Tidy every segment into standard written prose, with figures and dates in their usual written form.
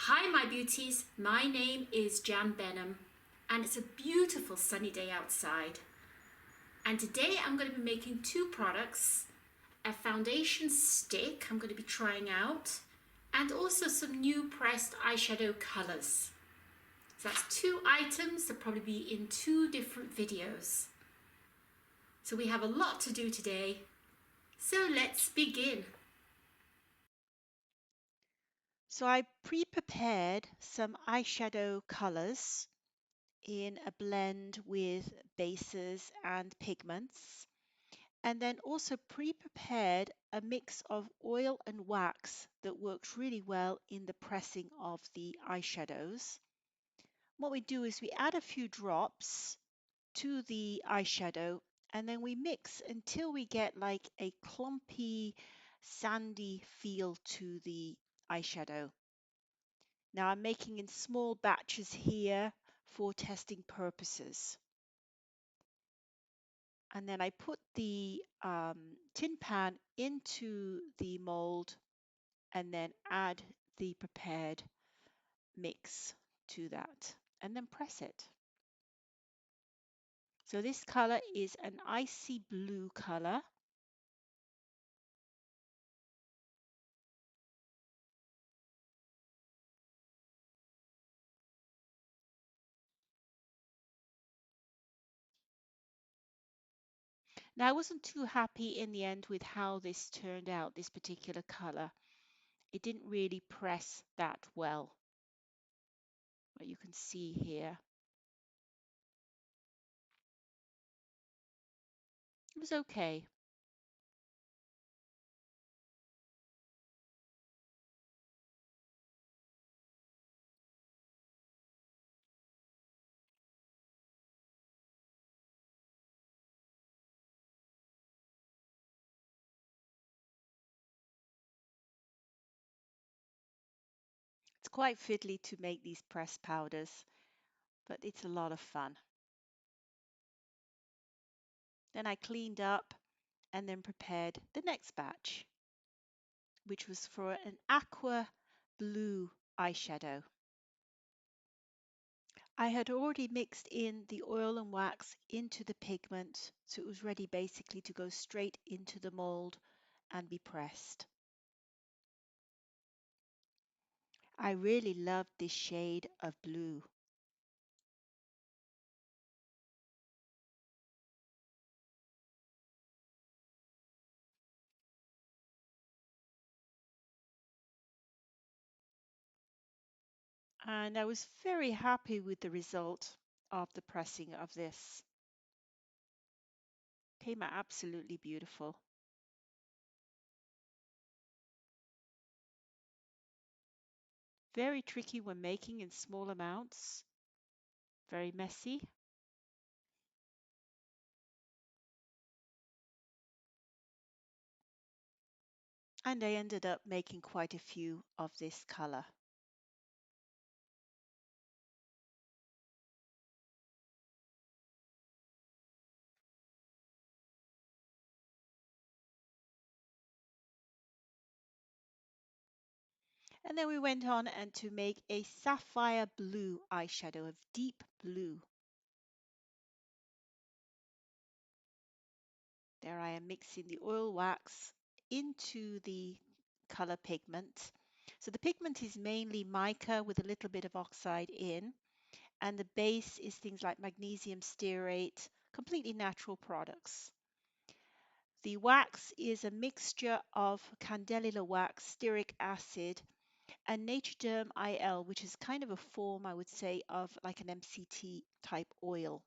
Hi my beauties, my name is Jan Benham and it's a beautiful sunny day outside. And today I'm going to be making two products, a foundation stick I'm going to be trying out and also some new pressed eyeshadow colours. So that's two items that probably be in two different videos. So we have a lot to do today, so let's begin. So I pre-prepared some eyeshadow colors in a blend with bases and pigments, and then also pre-prepared a mix of oil and wax that works really well in the pressing of the eyeshadows. What we do is we add a few drops to the eyeshadow and then we mix until we get like a clumpy, sandy feel to the eyeshadow. Now I'm making in small batches here for testing purposes. And then I put the tin pan into the mold and then add the prepared mix to that and then press it. So this color is an icy blue color. Now I wasn't too happy in the end with how this turned out, this particular color. It didn't really press that well, what you can see here. It was okay. It's quite fiddly to make these pressed powders, but it's a lot of fun. Then I cleaned up and then prepared the next batch, which was for an aqua blue eyeshadow. I had already mixed in the oil and wax into the pigment, so it was ready basically to go straight into the mold and be pressed. I really loved this shade of blue. And I was very happy with the result of the pressing of this. Came out absolutely beautiful. Very tricky when making in small amounts. Very messy. And I ended up making quite a few of this color. And then we went on and to make a sapphire blue eyeshadow of deep blue. There I am mixing the oil wax into the color pigment. So the pigment is mainly mica with a little bit of oxide in, and the base is things like magnesium stearate, completely natural products. The wax is a mixture of candelilla wax, stearic acid, and Naturederm IL, which is kind of a form, I would say, of like an MCT type oil.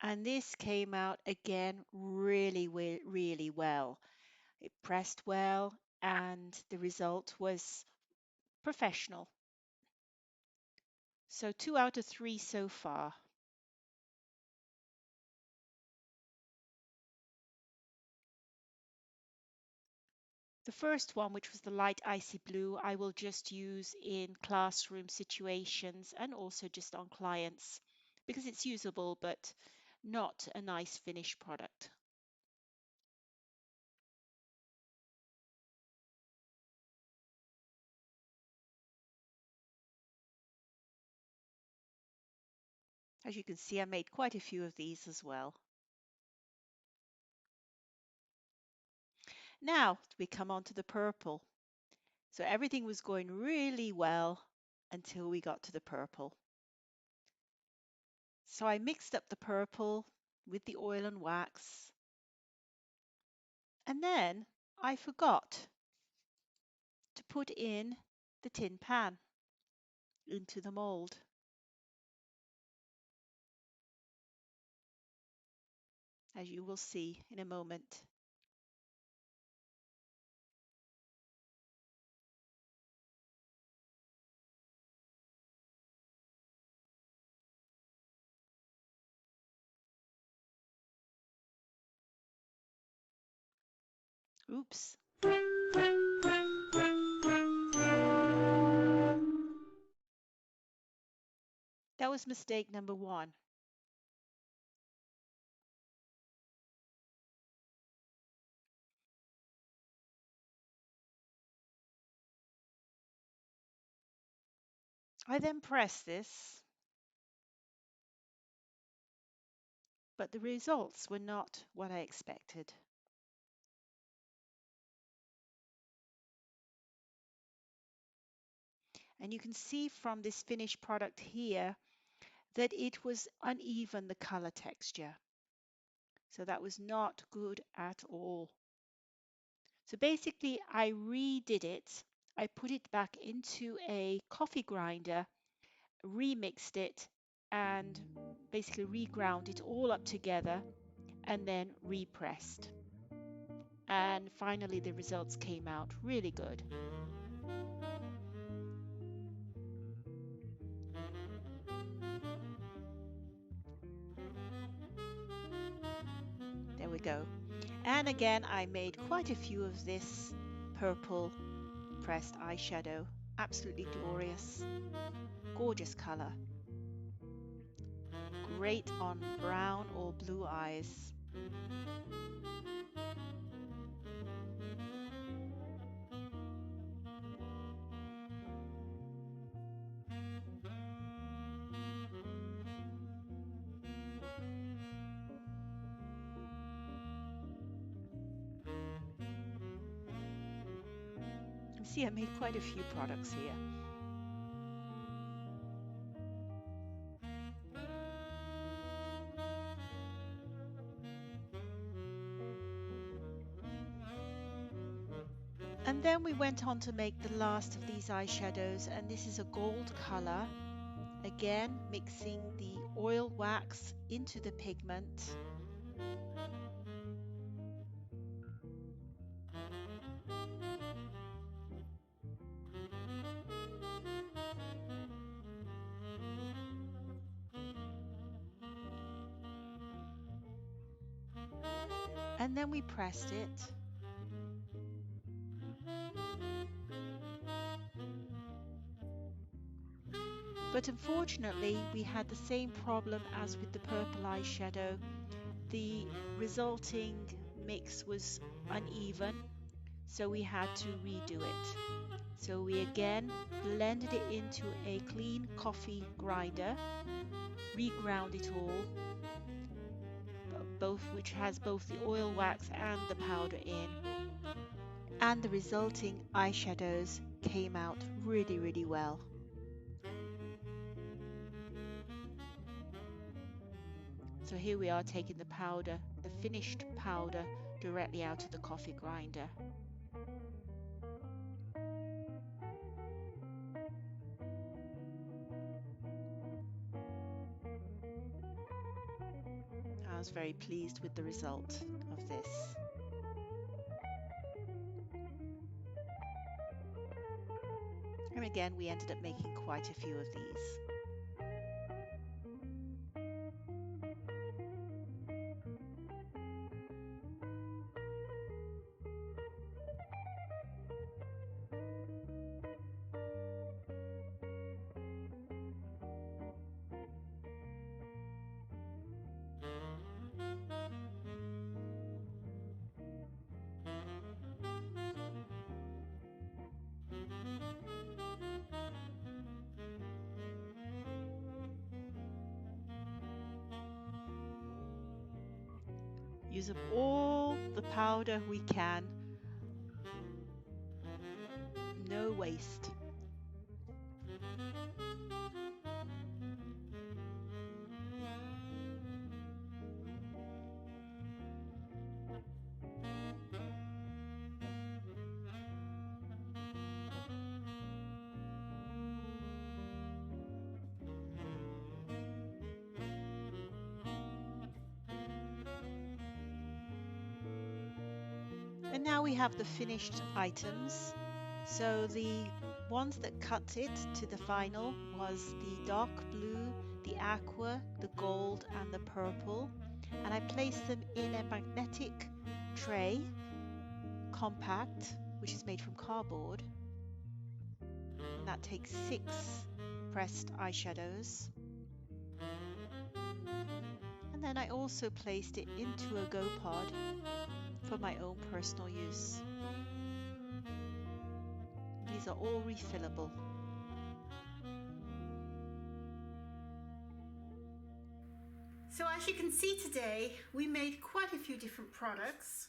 And this came out again really well. It pressed well, and the result was professional. So 2 out of 3 so far. The first one, which was the light icy blue, I will just use in classroom situations and also just on clients because it's usable but not a nice finished product. As you can see, I made quite a few of these as well. Now we come on to the purple. So everything was going really well until we got to the purple. So I mixed up the purple with the oil and wax, and then I forgot to put in the tin pan into the mold. As you will see in a moment. Oops. That was mistake number one. I then pressed this, but the results were not what I expected. And you can see from this finished product here that it was uneven, the color texture. So that was not good at all. So basically I redid it. I put it back into a coffee grinder, remixed it, and basically reground it all up together and then repressed. And finally the results came out really good. There we go. And again, I made quite a few of this purple pressed eyeshadow. Absolutely glorious. Gorgeous color. Great on brown or blue eyes. You see, I made quite a few products here. And then we went on to make the last of these eyeshadows, and this is a gold color. Again, mixing the oil wax into the pigment. And then we pressed it. But unfortunately, we had the same problem as with the purple eyeshadow. The resulting mix was uneven, so we had to redo it. So we again blended it into a clean coffee grinder, reground it all, which has both the oil wax and the powder in. And the resulting eyeshadows came out really, really well. So here we are taking the powder, the finished powder, directly out of the coffee grinder. I was very pleased with the result of this. And again, we ended up making quite a few of these. Use up all the powder we can. No waste. And now we have the finished items. So the ones that cut it to the final was the dark blue, the aqua, the gold and the purple. And I placed them in a magnetic tray, compact, which is made from cardboard. And that takes 6 pressed eyeshadows. And then I also placed it into a Go Pod for my own personal use. These are all refillable. So as you can see today, we made quite a few different products.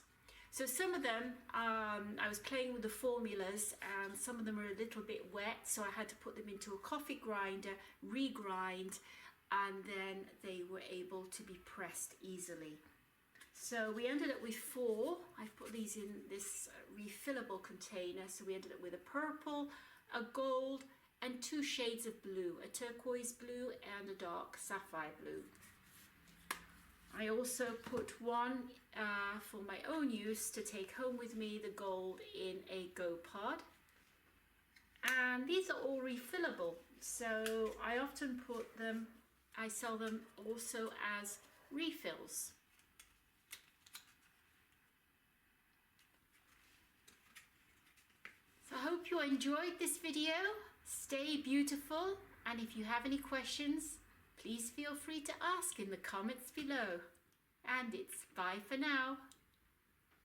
So some of them, I was playing with the formulas and some of them are a little bit wet, so I had to put them into a coffee grinder, regrind, and then they were able to be pressed easily. So we ended up with 4. I've put these in this refillable container. So we ended up with a purple, a gold, and 2 shades of blue, a turquoise blue and a dark sapphire blue. I also put one for my own use to take home with me, the gold in a Go Pod. And these are all refillable, so I often put them, I sell them also as refills. So I hope you enjoyed this video. Stay beautiful, and if you have any questions, please feel free to ask in the comments below. And it's bye for now.